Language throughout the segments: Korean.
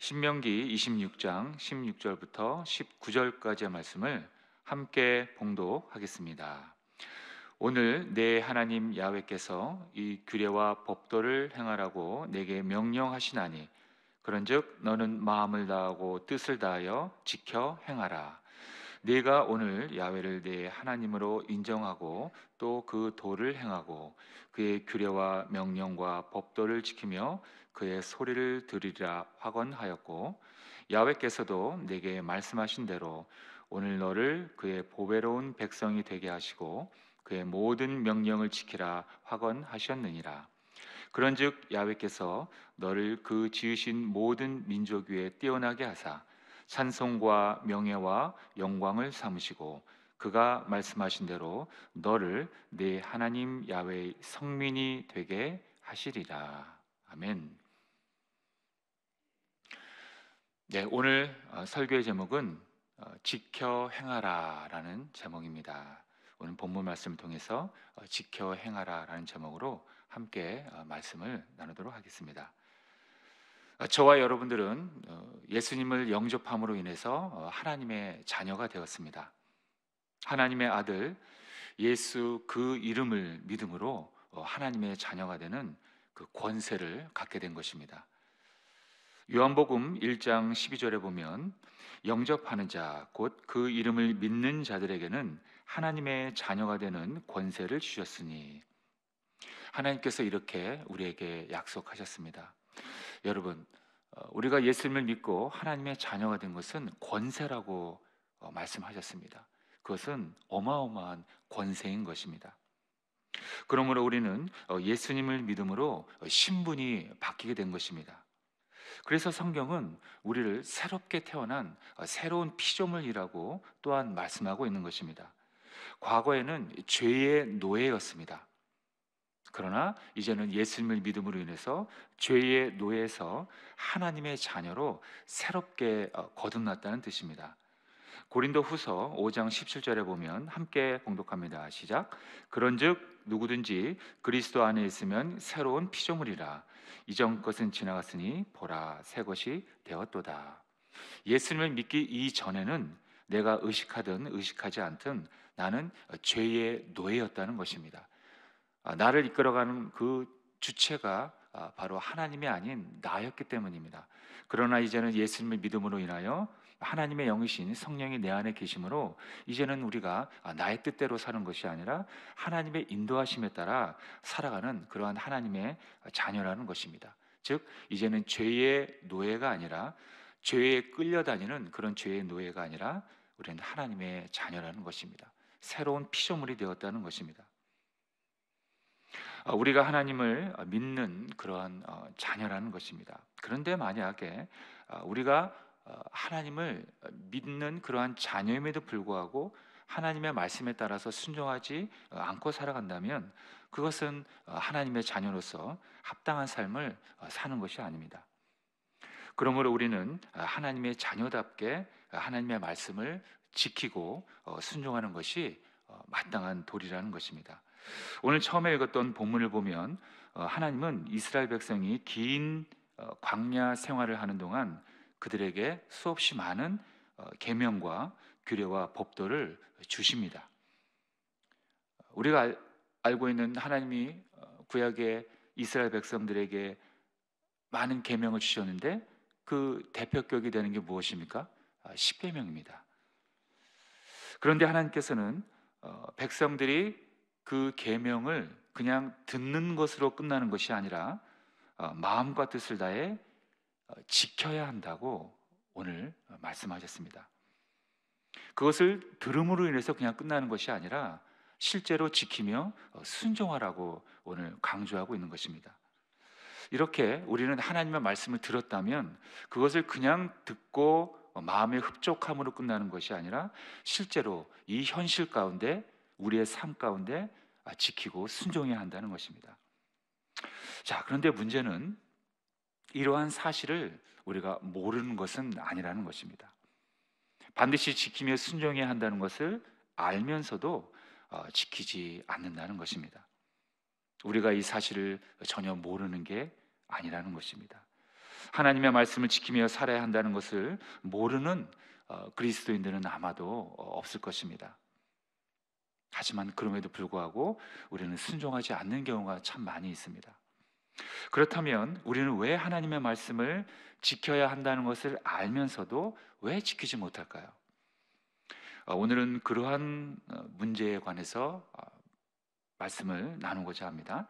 신명기 26장 16절부터 19절까지의 말씀을 함께 봉독하겠습니다. 오늘 내 하나님 야훼께서 이 규례와 법도를 행하라고 내게 명령하시나니 그런즉 너는 마음을 다하고 뜻을 다하여 지켜 행하라. 네가 오늘 야훼를 네 하나님으로 인정하고 또 그 도를 행하고 그의 규례와 명령과 법도를 지키며 그의 소리를 들으리라 확언하였고, 야훼께서도 내게 말씀하신 대로 오늘 너를 그의 보배로운 백성이 되게 하시고 그의 모든 명령을 지키라 확언하셨느니라. 그런즉 야훼께서 너를 그 지으신 모든 민족 위에 뛰어나게 하사 찬송과 명예와 영광을 삼으시고 그가 말씀하신 대로 너를 네 하나님 야훼의 성민이 되게 하시리라. 아멘. 네, 오늘 설교의 제목은 지켜 행하라라는 제목입니다. 오늘 본문 말씀을 통해서 지켜 행하라라는 제목으로 함께 말씀을 나누도록 하겠습니다. 저와 여러분들은 예수님을 영접함으로 인해서 하나님의 자녀가 되었습니다. 하나님의 아들 예수 그 이름을 믿음으로 하나님의 자녀가 되는 그 권세를 갖게 된 것입니다. 요한복음 1장 12절에 보면 영접하는 자 곧 그 이름을 믿는 자들에게는 하나님의 자녀가 되는 권세를 주셨으니, 하나님께서 이렇게 우리에게 약속하셨습니다. 여러분, 우리가 예수님을 믿고 하나님의 자녀가 된 것은 권세라고 말씀하셨습니다. 그것은 어마어마한 권세인 것입니다. 그러므로 우리는 예수님을 믿음으로 신분이 바뀌게 된 것입니다. 그래서 성경은 우리를 새롭게 태어난 새로운 피조물이라고 또한 말씀하고 있는 것입니다. 과거에는 죄의 노예였습니다. 그러나 이제는 예수님을 믿음으로 인해서 죄의 노예에서 하나님의 자녀로 새롭게 거듭났다는 뜻입니다. 고린도 후서 5장 17절에 보면 함께 봉독합니다. 시작. 그런즉 누구든지 그리스도 안에 있으면 새로운 피조물이라. 이전 것은 지나갔으니 보라 새 것이 되었도다. 예수님을 믿기 이전에는 내가 의식하든 의식하지 않든 나는 죄의 노예였다는 것입니다. 나를 이끌어가는 그 주체가 바로 하나님이 아닌 나였기 때문입니다. 그러나 이제는 예수님을 믿음으로 인하여 하나님의 영이신 성령이 내 안에 계심으로 이제는 우리가 나의 뜻대로 사는 것이 아니라 하나님의 인도하심에 따라 살아가는 그러한 하나님의 자녀라는 것입니다. 즉 이제는 죄의 노예가 아니라, 죄에 끌려다니는 그런 죄의 노예가 아니라 우리는 하나님의 자녀라는 것입니다. 새로운 피조물이 되었다는 것입니다. 우리가 하나님을 믿는 그러한 자녀라는 것입니다. 그런데 만약에 우리가 하나님을 믿는 그러한 자녀임에도 불구하고 하나님의 말씀에 따라서 순종하지 않고 살아간다면 그것은 하나님의 자녀로서 합당한 삶을 사는 것이 아닙니다. 그러므로 우리는 하나님의 자녀답게 하나님의 말씀을 지키고 순종하는 것이 마땅한 도리라는 것입니다. 오늘 처음에 읽었던 본문을 보면 하나님은 이스라엘 백성이 긴 광야 생활을 하는 동안 그들에게 수없이 많은 계명과 규례와 법도를 주십니다. 우리가 알고 있는 하나님이 구약의 이스라엘 백성들에게 많은 계명을 주셨는데 그 대표격이 되는 게 무엇입니까? 십계명입니다. 그런데 하나님께서는 백성들이 그 계명을 그냥 듣는 것으로 끝나는 것이 아니라 마음과 뜻을 다해 지켜야 한다고 오늘 말씀하셨습니다. 그것을 들음으로 인해서 그냥 끝나는 것이 아니라 실제로 지키며 순종하라고 오늘 강조하고 있는 것입니다. 이렇게 우리는 하나님의 말씀을 들었다면 그것을 그냥 듣고 마음의 흡족함으로 끝나는 것이 아니라 실제로 이 현실 가운데 우리의 삶 가운데 지키고 순종해야 한다는 것입니다. 자, 그런데 문제는 이러한 사실을 우리가 모르는 것은 아니라는 것입니다. 반드시 지키며 순종해야 한다는 것을 알면서도 지키지 않는다는 것입니다. 우리가 이 사실을 전혀 모르는 게 아니라는 것입니다. 하나님의 말씀을 지키며 살아야 한다는 것을 모르는 그리스도인들은 아마도 없을 것입니다. 하지만 그럼에도 불구하고 우리는 순종하지 않는 경우가 참 많이 있습니다. 그렇다면 우리는 왜 하나님의 말씀을 지켜야 한다는 것을 알면서도 왜 지키지 못할까요? 오늘은 그러한 문제에 관해서 말씀을 나누고자 합니다.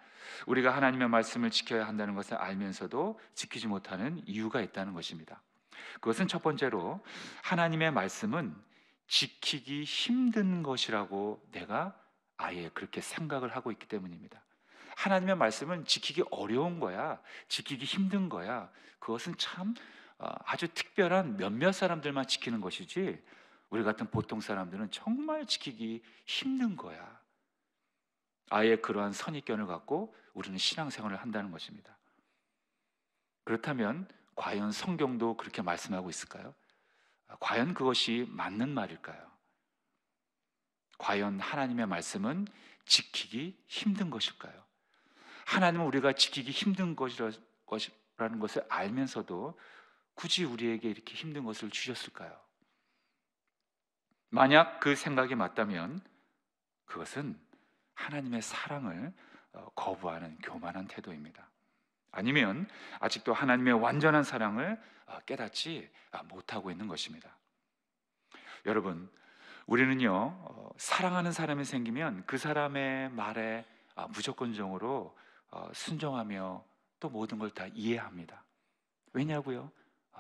우리가 하나님의 말씀을 지켜야 한다는 것을 알면서도 지키지 못하는 이유가 있다는 것입니다. 그것은 첫 번째로 하나님의 말씀은 지키기 힘든 것이라고 내가 아예 그렇게 생각을 하고 있기 때문입니다. 하나님의 말씀은 지키기 어려운 거야, 지키기 힘든 거야. 그것은 참 아주 특별한 몇몇 사람들만 지키는 것이지 우리 같은 보통 사람들은 정말 지키기 힘든 거야. 아예 그러한 선입견을 갖고 우리는 신앙생활을 한다는 것입니다. 그렇다면 과연 성경도 그렇게 말씀하고 있을까요? 과연 그것이 맞는 말일까요? 과연 하나님의 말씀은 지키기 힘든 것일까요? 하나님은 우리가 지키기 힘든 것이라는 것을 알면서도 굳이 우리에게 이렇게 힘든 것을 주셨을까요? 만약 그 생각이 맞다면 그것은 하나님의 사랑을 거부하는 교만한 태도입니다. 아니면 아직도 하나님의 완전한 사랑을 깨닫지 못하고 있는 것입니다. 여러분, 우리는요 사랑하는 사람이 생기면 그 사람의 말에 무조건적으로 순종하며 또 모든 걸 다 이해합니다. 왜냐고요?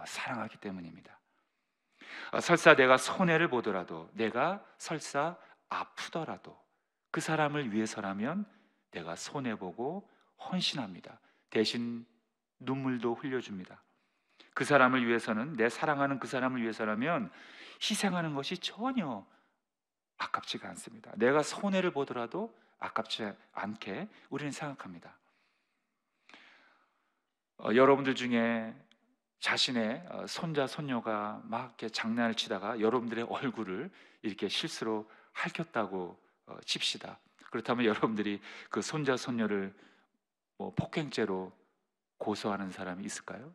사랑하기 때문입니다. 설사 내가 손해를 보더라도, 내가 설사 아프더라도 그 사람을 위해서라면 내가 손해보고 헌신합니다. 대신 눈물도 흘려줍니다. 그 사람을 위해서는, 내 사랑하는 그 사람을 위해서라면 희생하는 것이 전혀 아깝지가 않습니다. 내가 손해를 보더라도 아깝지 않게 우리는 생각합니다. 여러분들 중에 자신의 손자, 손녀가 막 이렇게 장난을 치다가 여러분들의 얼굴을 이렇게 실수로 핥혔다고 칩시다. 그렇다면 여러분들이 그 손자, 손녀를 폭행죄로 고소하는 사람이 있을까요?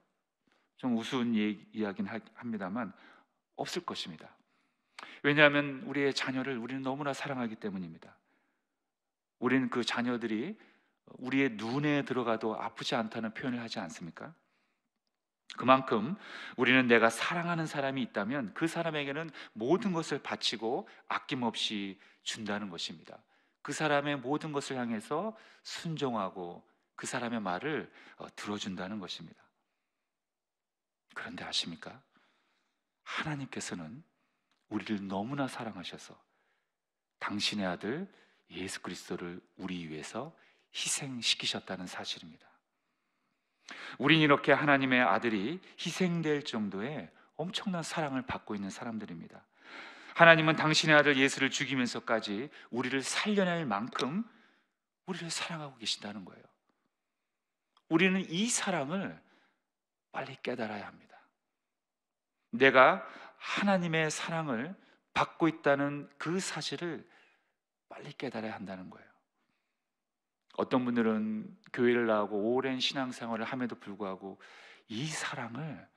좀 우스운 이야기는 합니다만 없을 것입니다. 왜냐하면 우리의 자녀를 우리는 너무나 사랑하기 때문입니다. 우리는 그 자녀들이 우리의 눈에 들어가도 아프지 않다는 표현을 하지 않습니까? 그만큼 우리는 내가 사랑하는 사람이 있다면 그 사람에게는 모든 것을 바치고 아낌없이 준다는 것입니다. 그 사람의 모든 것을 향해서 순종하고 그 사람의 말을 들어준다는 것입니다. 그런데 아십니까? 하나님께서는 우리를 너무나 사랑하셔서 당신의 아들 예수 그리스도를 우리 위해서 희생시키셨다는 사실입니다. 우린 이렇게 하나님의 아들이 희생될 정도의 엄청난 사랑을 받고 있는 사람들입니다. 하나님은 당신의 아들 예수를 죽이면서까지 우리를 살려낼 만큼 우리를 사랑하고 계신다는 거예요. 우리는 이 사랑을 빨리 깨달아야 합니다. 내가 하나님의 사랑을 받고 있다는 그 사실을 빨리 깨달아야 한다는 거예요. 어떤 분들은 교회를 나오고 오랜 신앙생활을 함에도 불구하고 이 사랑을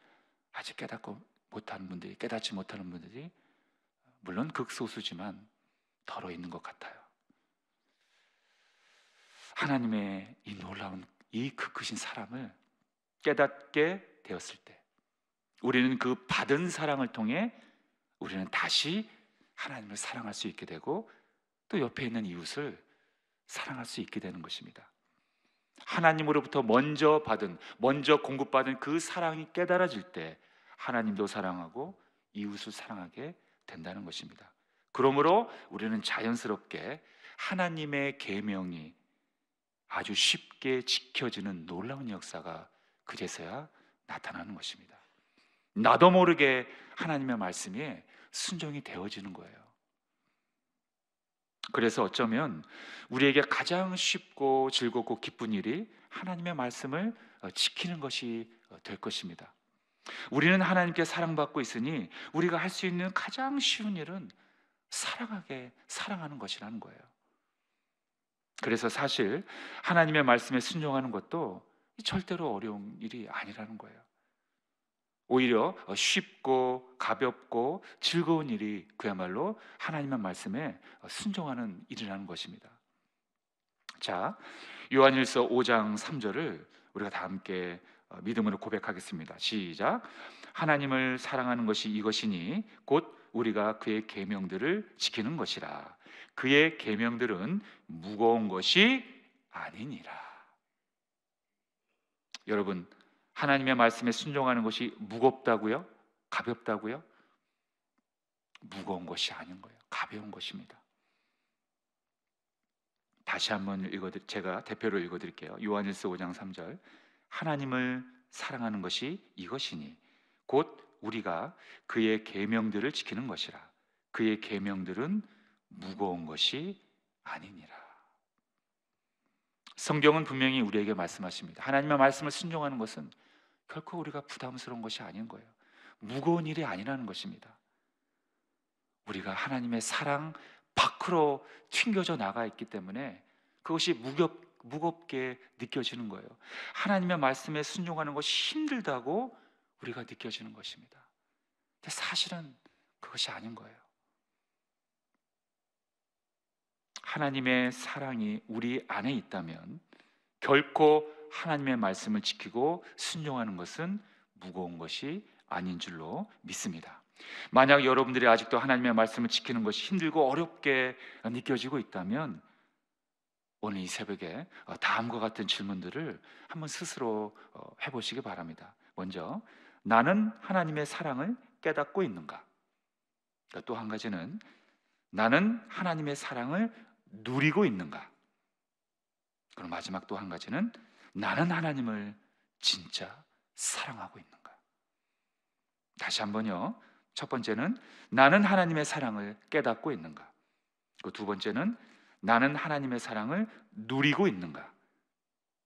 아직 깨닫지 못하는 분들이 물론 극소수지만 덜어 있는 것 같아요. 하나님의 이 놀라운, 이 크신 사랑을 깨닫게 되었을 때 우리는 그 받은 사랑을 통해 우리는 다시 하나님을 사랑할 수 있게 되고 또 옆에 있는 이웃을 사랑할 수 있게 되는 것입니다. 하나님으로부터 먼저 공급받은 그 사랑이 깨달아질 때 하나님도 사랑하고 이웃을 사랑하게 된다는 것입니다. 그러므로 우리는 자연스럽게 하나님의 계명이 아주 쉽게 지켜지는 놀라운 역사가 그제서야 나타나는 것입니다. 나도 모르게 하나님의 말씀에 순종이 되어지는 거예요. 그래서 어쩌면 우리에게 가장 쉽고 즐겁고 기쁜 일이 하나님의 말씀을 지키는 것이 될 것입니다. 우리는 하나님께 사랑받고 있으니 우리가 할 수 있는 가장 쉬운 일은 사랑하는 것이라는 거예요. 그래서 사실 하나님의 말씀에 순종하는 것도 절대로 어려운 일이 아니라는 거예요. 오히려 쉽고 가볍고 즐거운 일이 그야말로 하나님의 말씀에 순종하는 일이라는 것입니다. 자, 요한일서 5장 3절을 우리가 다 함께 믿음으로 고백하겠습니다. 시작. 하나님을 사랑하는 것이 이것이니 곧 우리가 그의 계명들을 지키는 것이라. 그의 계명들은 무거운 것이 아니니라. 여러분, 하나님의 말씀에 순종하는 것이 무겁다고요? 가볍다고요? 무거운 것이 아닌 거예요. 가벼운 것입니다. 다시 한번 제가 대표로 읽어드릴게요. 요한일서 5장 3절. 하나님을 사랑하는 것이 이것이니 곧 우리가 그의 계명들을 지키는 것이라. 그의 계명들은 무거운 것이 아니니라. 성경은 분명히 우리에게 말씀하십니다. 하나님의 말씀을 순종하는 것은 결코 우리가 부담스러운 것이 아닌 거예요. 무거운 일이 아니라는 것입니다. 우리가 하나님의 사랑 밖으로 튕겨져 나가 있기 때문에 그것이 무겁게 느껴지는 거예요. 하나님의 말씀에 순종하는 것이 힘들다고 우리가 느껴지는 것입니다. 근데 사실은 그것이 아닌 거예요. 하나님의 사랑이 우리 안에 있다면 결코 하나님의 말씀을 지키고 순종하는 것은 무거운 것이 아닌 줄로 믿습니다. 만약 여러분들이 아직도 하나님의 말씀을 지키는 것이 힘들고 어렵게 느껴지고 있다면 오늘 이 새벽에 다음과 같은 질문들을 한번 스스로 해보시기 바랍니다. 먼저, 나는 하나님의 사랑을 깨닫고 있는가? 또 한 가지는, 나는 하나님의 사랑을 누리고 있는가? 그리고 마지막 또 한 가지는, 나는 하나님을 진짜 사랑하고 있는가? 다시 한번요. 첫 번째는 나는 하나님의 사랑을 깨닫고 있는가? 그 두 번째는 나는 하나님의 사랑을 누리고 있는가?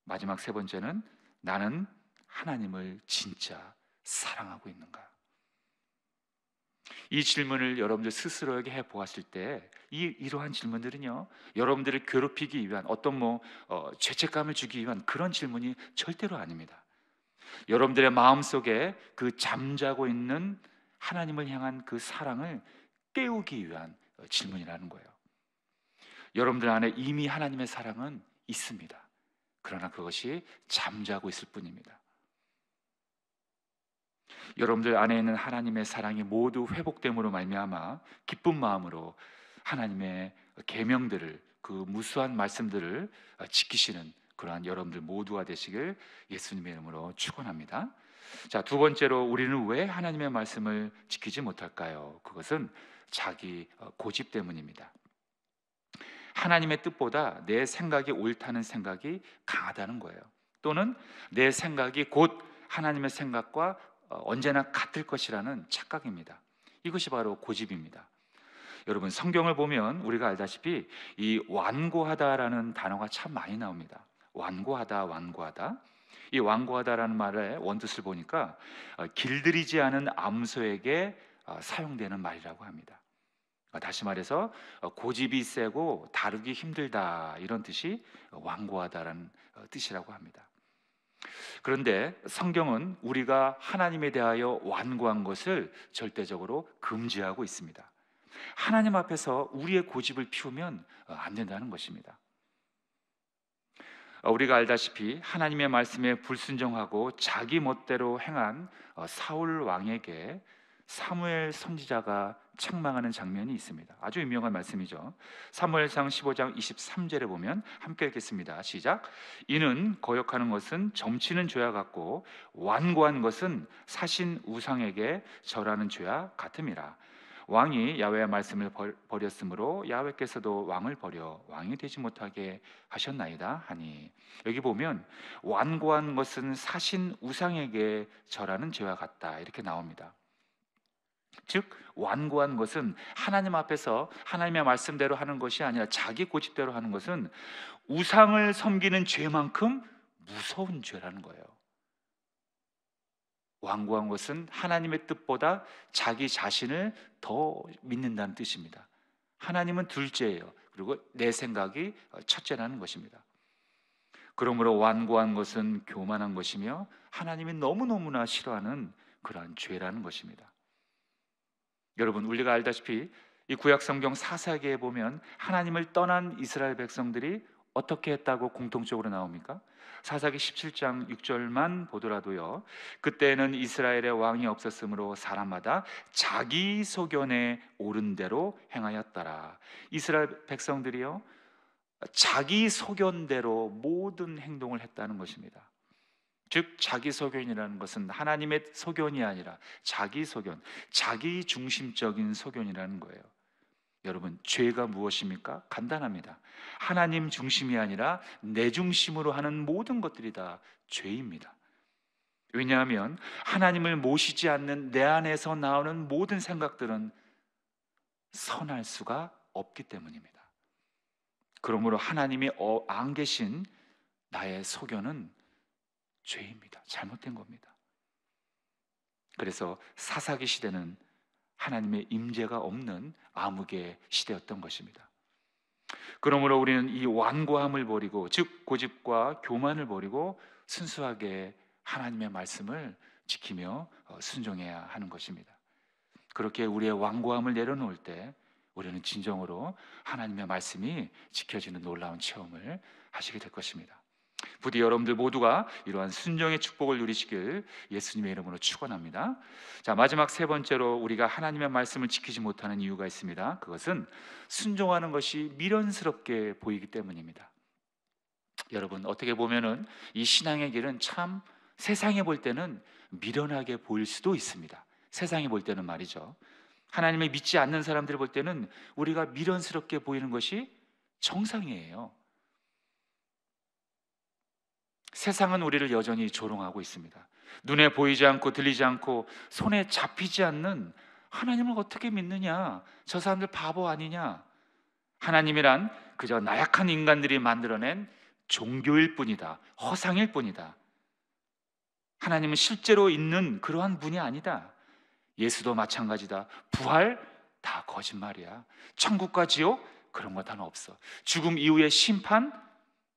마지막 세 번째는 나는 하나님을 진짜 사랑하고 있는가? 이 질문을 여러분들 스스로에게 해 보았을 때 이러한 질문들은요, 여러분들을 괴롭히기 위한 어떤 죄책감을 주기 위한 그런 질문이 절대로 아닙니다. 여러분들의 마음속에 그 잠자고 있는 하나님을 향한 그 사랑을 깨우기 위한 질문이라는 거예요. 여러분들 안에 이미 하나님의 사랑은 있습니다. 그러나 그것이 잠자고 있을 뿐입니다. 여러분들 안에 있는 하나님의 사랑이 모두 회복됨으로 말미암아 기쁜 마음으로 하나님의 계명들을, 그 무수한 말씀들을 지키시는 그러한 여러분들 모두가 되시길 예수님의 이름으로 축원합니다. 자, 두 번째로 우리는 왜 하나님의 말씀을 지키지 못할까요? 그것은 자기 고집 때문입니다. 하나님의 뜻보다 내 생각이 옳다는 생각이 강하다는 거예요. 또는 내 생각이 곧 하나님의 생각과 언제나 같을 것이라는 착각입니다. 이것이 바로 고집입니다. 여러분, 성경을 보면 우리가 알다시피 이 완고하다라는 단어가 참 많이 나옵니다. 완고하다, 완고하다. 이 완고하다라는 말의 원뜻을 보니까 길들이지 않은 암소에게 사용되는 말이라고 합니다. 다시 말해서 고집이 세고 다루기 힘들다, 이런 뜻이 완고하다라는 뜻이라고 합니다. 그런데 성경은 우리가 하나님에 대하여 완고한 것을 절대적으로 금지하고 있습니다. 하나님 앞에서 우리의 고집을 피우면 안 된다는 것입니다. 우리가 알다시피 하나님의 말씀에 불순종하고 자기 멋대로 행한 사울 왕에게 사무엘 선지자가 책망하는 장면이 있습니다. 아주 유명한 말씀이죠. 사무엘상 15장 23절에 보면 함께 읽겠습니다. 시작. 이는 거역하는 것은 점치는 죄와 같고 완고한 것은 사신 우상에게 절하는 죄와 같음이라. 왕이 야훼의 말씀을 버렸으므로 야훼께서도 왕을 버려 왕이 되지 못하게 하셨나이다 하니, 여기 보면 완고한 것은 사신 우상에게 절하는 죄와 같다, 이렇게 나옵니다. 즉 완고한 것은 하나님 앞에서 하나님의 말씀대로 하는 것이 아니라 자기 고집대로 하는 것은 우상을 섬기는 죄만큼 무서운 죄라는 거예요. 완고한 것은 하나님의 뜻보다 자기 자신을 더 믿는다는 뜻입니다. 하나님은 둘째예요. 그리고 내 생각이 첫째라는 것입니다. 그러므로 완고한 것은 교만한 것이며 하나님이 너무너무나 싫어하는 그러한 죄라는 것입니다. 여러분, 우리가 알다시피 이 구약 성경 사사기에 보면 하나님을 떠난 이스라엘 백성들이 어떻게 했다고 공통적으로 나옵니까? 사사기 17장 6절만 보더라도요, 그때는 이스라엘의 왕이 없었으므로 사람마다 자기 소견에 옳은 대로 행하였더라. 이스라엘 백성들이요, 자기 소견대로 모든 행동을 했다는 것입니다. 즉 자기 소견이라는 것은 하나님의 소견이 아니라 자기 소견, 자기 중심적인 소견이라는 거예요. 여러분, 죄가 무엇입니까? 간단합니다. 하나님 중심이 아니라 내 중심으로 하는 모든 것들이 다 죄입니다. 왜냐하면 하나님을 모시지 않는 내 안에서 나오는 모든 생각들은 선할 수가 없기 때문입니다. 그러므로 하나님이 안 계신 나의 소견은 죄입니다. 잘못된 겁니다. 그래서 사사기 시대는 하나님의 임재가 없는 암흑의 시대였던 것입니다. 그러므로 우리는 이 완고함을 버리고, 즉 고집과 교만을 버리고 순수하게 하나님의 말씀을 지키며 순종해야 하는 것입니다. 그렇게 우리의 완고함을 내려놓을 때 우리는 진정으로 하나님의 말씀이 지켜지는 놀라운 체험을 하시게 될 것입니다. 부디 여러분들 모두가 이러한 순종의 축복을 누리시길 예수님의 이름으로 축원합니다. 자, 마지막 세 번째로 우리가 하나님의 말씀을 지키지 못하는 이유가 있습니다. 그것은 순종하는 것이 미련스럽게 보이기 때문입니다. 여러분, 어떻게 보면은 이 신앙의 길은 참 세상에 볼 때는 미련하게 보일 수도 있습니다. 세상에 볼 때는 말이죠. 하나님을 믿지 않는 사람들을 볼 때는 우리가 미련스럽게 보이는 것이 정상이에요. 세상은 우리를 여전히 조롱하고 있습니다. 눈에 보이지 않고 들리지 않고 손에 잡히지 않는 하나님을 어떻게 믿느냐? 저 사람들 바보 아니냐? 하나님이란 그저 나약한 인간들이 만들어낸 종교일 뿐이다. 허상일 뿐이다. 하나님은 실제로 있는 그러한 분이 아니다. 예수도 마찬가지다. 부활 다 거짓말이야. 천국과 지옥 그런 거 다 없어. 죽음 이후의 심판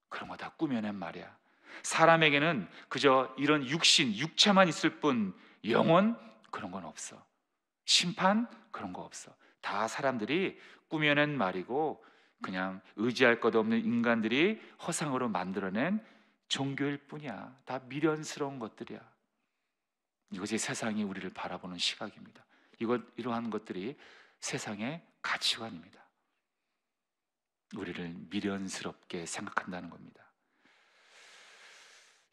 그런 거 다 꾸며낸 말이야. 사람에게는 그저 이런 육신, 육체만 있을 뿐 영혼 그런 건 없어. 심판 그런 거 없어. 다 사람들이 꾸며낸 말이고 그냥 의지할 것 없는 인간들이 허상으로 만들어낸 종교일 뿐이야. 다 미련스러운 것들이야. 이것이 세상이 우리를 바라보는 시각입니다. 이러한 것들이 세상의 가치관입니다. 우리를 미련스럽게 생각한다는 겁니다.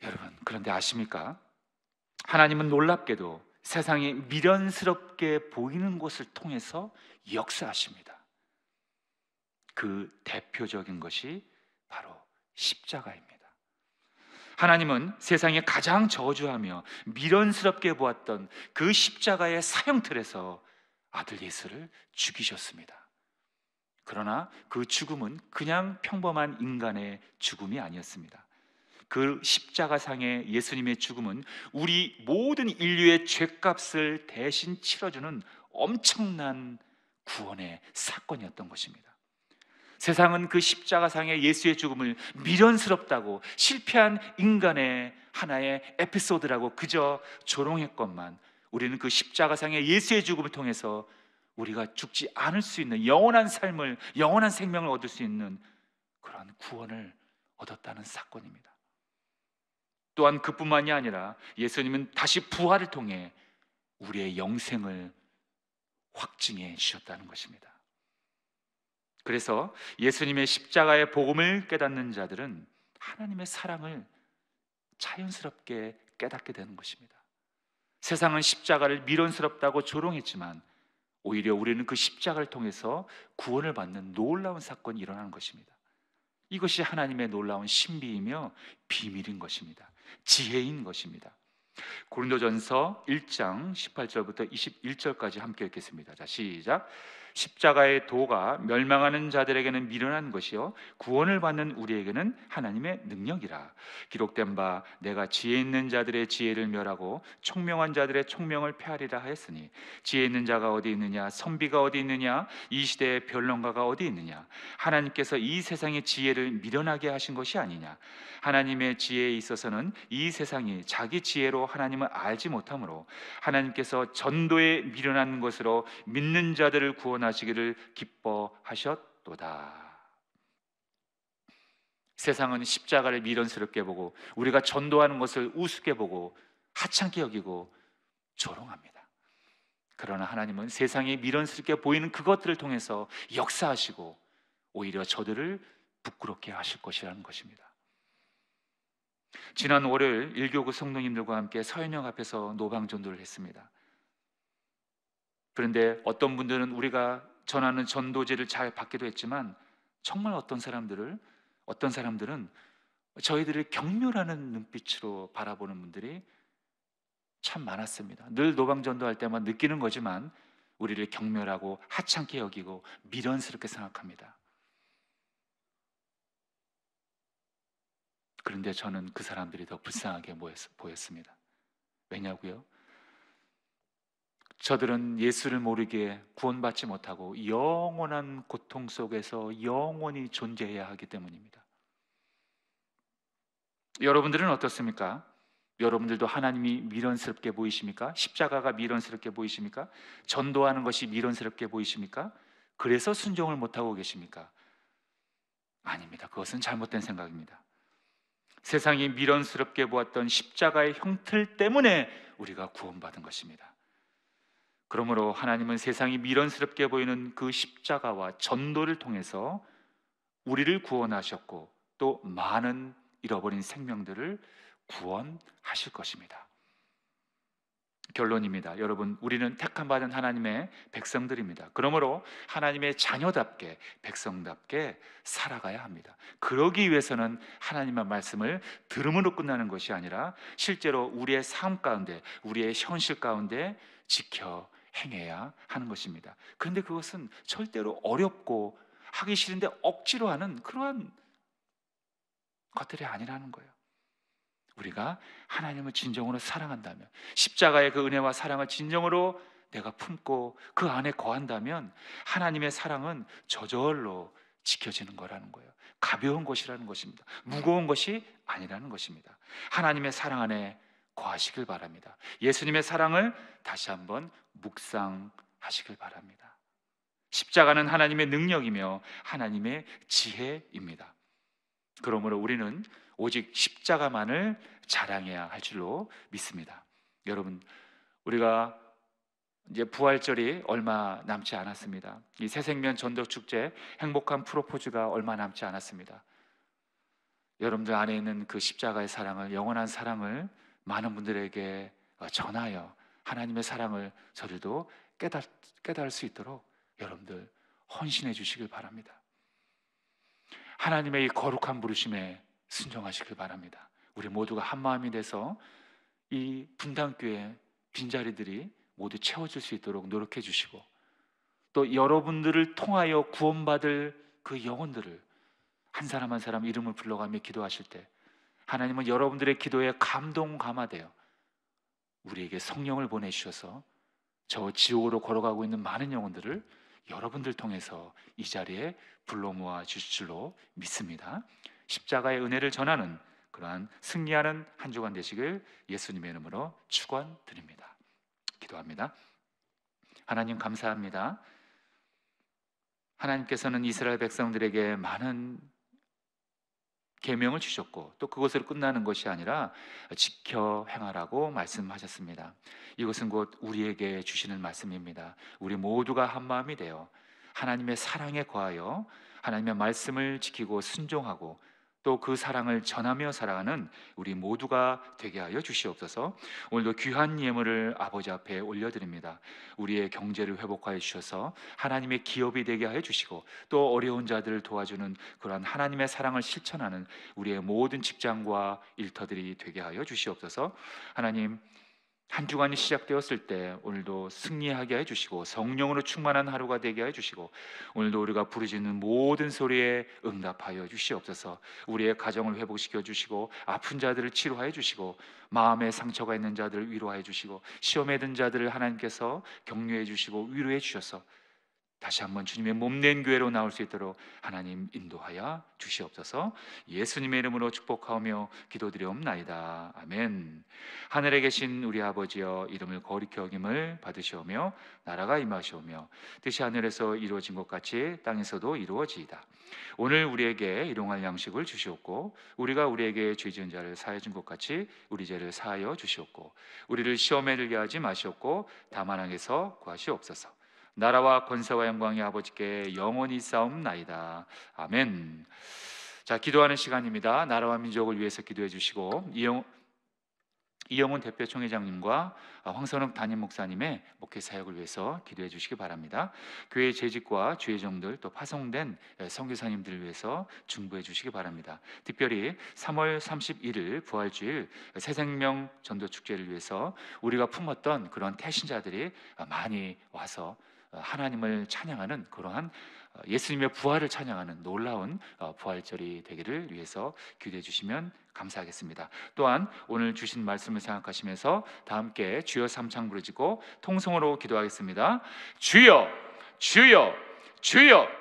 여러분, 그런데 아십니까? 하나님은 놀랍게도 세상이 미련스럽게 보이는 것을 통해서 역사하십니다. 그 대표적인 것이 바로 십자가입니다. 하나님은 세상에 가장 저주하며 미련스럽게 보았던 그 십자가의 사형틀에서 아들 예수를 죽이셨습니다. 그러나 그 죽음은 그냥 평범한 인간의 죽음이 아니었습니다. 그 십자가상의 예수님의 죽음은 우리 모든 인류의 죄값을 대신 치러주는 엄청난 구원의 사건이었던 것입니다. 세상은 그 십자가상의 예수의 죽음을 미련스럽다고, 실패한 인간의 하나의 에피소드라고 그저 조롱했건만, 우리는 그 십자가상의 예수의 죽음을 통해서 우리가 죽지 않을 수 있는 영원한 삶을, 영원한 생명을 얻을 수 있는 그러한 구원을 얻었다는 사건입니다. 또한 그뿐만이 아니라 예수님은 다시 부활을 통해 우리의 영생을 확증해 주셨다는 것입니다. 그래서 예수님의 십자가의 복음을 깨닫는 자들은 하나님의 사랑을 자연스럽게 깨닫게 되는 것입니다. 세상은 십자가를 미련스럽다고 조롱했지만 오히려 우리는 그 십자가를 통해서 구원을 받는 놀라운 사건이 일어나는 것입니다. 이것이 하나님의 놀라운 신비이며 비밀인 것입니다. 지혜인 것입니다. 고린도전서 1장 18절부터 21절까지 함께 읽겠습니다. 자, 시작. 십자가의 도가 멸망하는 자들에게는 미련한 것이요 구원을 받는 우리에게는 하나님의 능력이라. 기록된 바 내가 지혜 있는 자들의 지혜를 멸하고 총명한 자들의 총명을 폐하리라 하였으니, 지혜 있는 자가 어디 있느냐, 선비가 어디 있느냐, 이 시대의 변론가가 어디 있느냐. 하나님께서 이 세상의 지혜를 미련하게 하신 것이 아니냐. 하나님의 지혜에 있어서는 이 세상이 자기 지혜로 하나님을 알지 못하므로 하나님께서 전도에 미련한 것으로 믿는 자들을 구원하시기를 기뻐하셨도다. 세상은 십자가를 미련스럽게 보고 우리가 전도하는 것을 우습게 보고 하찮게 여기고 조롱합니다. 그러나 하나님은 세상이 미련스럽게 보이는 그것들을 통해서 역사하시고 오히려 저들을 부끄럽게 하실 것이라는 것입니다. 지난 월요일 일교구 성도님들과 함께 서현역 앞에서 노방전도를 했습니다. 그런데 어떤 분들은 우리가 전하는 전도제를 잘 받기도 했지만, 정말 어떤 사람들은 저희들을 경멸하는 눈빛으로 바라보는 분들이 참 많았습니다. 늘 노방전도할 때만 느끼는 거지만 우리를 경멸하고 하찮게 여기고 미련스럽게 생각합니다. 그런데 저는 그 사람들이 더 불쌍하게 보였습니다. 왜냐고요? 저들은 예수를 모르기에 구원받지 못하고 영원한 고통 속에서 영원히 존재해야 하기 때문입니다. 여러분들은 어떻습니까? 여러분들도 하나님이 미련스럽게 보이십니까? 십자가가 미련스럽게 보이십니까? 전도하는 것이 미련스럽게 보이십니까? 그래서 순종을 못하고 계십니까? 아닙니다. 그것은 잘못된 생각입니다. 세상이 미련스럽게 보았던 십자가의 형틀 때문에 우리가 구원받은 것입니다. 그러므로 하나님은 세상이 미련스럽게 보이는 그 십자가와 전도를 통해서 우리를 구원하셨고 또 많은 잃어버린 생명들을 구원하실 것입니다. 결론입니다. 여러분, 우리는 택함받은 하나님의 백성들입니다. 그러므로 하나님의 자녀답게, 백성답게 살아가야 합니다. 그러기 위해서는 하나님의 말씀을 들음으로 끝나는 것이 아니라 실제로 우리의 삶 가운데, 우리의 현실 가운데 지켜 행해야 하는 것입니다. 그런데 그것은 절대로 어렵고 하기 싫은데 억지로 하는 그러한 것들이 아니라는 거예요. 우리가 하나님을 진정으로 사랑한다면, 십자가의 그 은혜와 사랑을 진정으로 내가 품고 그 안에 거한다면 하나님의 사랑은 저절로 지켜지는 거라는 거예요. 가벼운 것이라는 것입니다. 무거운 것이 아니라는 것입니다. 하나님의 사랑 안에 거하시길 바랍니다. 예수님의 사랑을 다시 한번 묵상하시길 바랍니다. 십자가는 하나님의 능력이며 하나님의 지혜입니다. 그러므로 우리는 오직 십자가만을 자랑해야 할 줄로 믿습니다. 여러분, 우리가 이제 부활절이 얼마 남지 않았습니다. 이 새생명 전도축제 행복한 프로포즈가 얼마 남지 않았습니다. 여러분들 안에 있는 그 십자가의 사랑을, 영원한 사랑을 많은 분들에게 전하여 하나님의 사랑을 저들도 깨달을 수 있도록 여러분들 헌신해 주시길 바랍니다. 하나님의 이 거룩한 부르심에 순종하시길 바랍니다. 우리 모두가 한 마음이 돼서 이 분당교회 빈자리들이 모두 채워질 수 있도록 노력해 주시고, 또 여러분들을 통하여 구원받을 그 영혼들을 한 사람 한 사람 이름을 불러가며 기도하실 때 하나님은 여러분들의 기도에 감동감화되어 우리에게 성령을 보내주셔서 저 지옥으로 걸어가고 있는 많은 영혼들을 여러분들 통해서 이 자리에 불러 모아 주실 줄로 믿습니다. 십자가의 은혜를 전하는 그러한 승리하는 한 주간 되시길 예수님의 이름으로 축원드립니다. 기도합니다. 하나님 감사합니다. 하나님께서는 이스라엘 백성들에게 많은 계명을 주셨고 또 그것으로 끝나는 것이 아니라 지켜 행하라고 말씀하셨습니다. 이것은 곧 우리에게 주시는 말씀입니다. 우리 모두가 한 마음이 되어 하나님의 사랑에 거하여 하나님의 말씀을 지키고 순종하고 또 그 사랑을 전하며 살아가는 우리 모두가 되게 하여 주시옵소서. 오늘도 귀한 예물을 아버지 앞에 올려드립니다. 우리의 경제를 회복하여 주셔서 하나님의 기업이 되게 하여 주시고 또 어려운 자들을 도와주는 그러한 하나님의 사랑을 실천하는 우리의 모든 직장과 일터들이 되게 하여 주시옵소서. 하나님, 한 주간이 시작되었을 때 오늘도 승리하게 해주시고 성령으로 충만한 하루가 되게 해주시고 오늘도 우리가 부르짖는 모든 소리에 응답하여 주시옵소서. 우리의 가정을 회복시켜 주시고 아픈 자들을 치료하여 주시고 마음에 상처가 있는 자들을 위로하여 주시고 시험에 든 자들을 하나님께서 격려해 주시고 위로해 주셔서 다시 한번 주님의 몸된 교회로 나올 수 있도록 하나님 인도하여 주시옵소서. 예수님의 이름으로 축복하오며 기도드리옵나이다. 아멘. 하늘에 계신 우리 아버지여, 이름을 거룩히 여김을 받으시오며 나라가 임하시오며 뜻이 하늘에서 이루어진 것 같이 땅에서도 이루어지이다. 오늘 우리에게 일용할 양식을 주시옵고 우리가 우리에게 죄 지은 자를 사하여 준 것 같이 우리 죄를 사하여 주시옵고 우리를 시험에 들게 하지 마시옵고 다만 악에서 구하시옵소서. 나라와 권세와 영광이 아버지께 영원히 싸움나이다. 아멘. 자, 기도하는 시간입니다. 나라와 민족을 위해서 기도해 주시고 이영훈 대표 총회장님과 황선욱 담임 목사님의 목회 사역을 위해서 기도해 주시기 바랍니다. 교회 재직과 주의정들 또 파송된 선교사님들을 위해서 중보해 주시기 바랍니다. 특별히 3월 31일 부활주일 새생명 전도축제를 위해서 우리가 품었던 그런 태신자들이 많이 와서 하나님을 찬양하는 그러한 예수님의 부활을 찬양하는 놀라운 부활절이 되기를 위해서 기도해 주시면 감사하겠습니다. 또한 오늘 주신 말씀을 생각하시면서 다 함께 주여 삼창 부르짖고 통성으로 기도하겠습니다. 주여, 주여, 주여.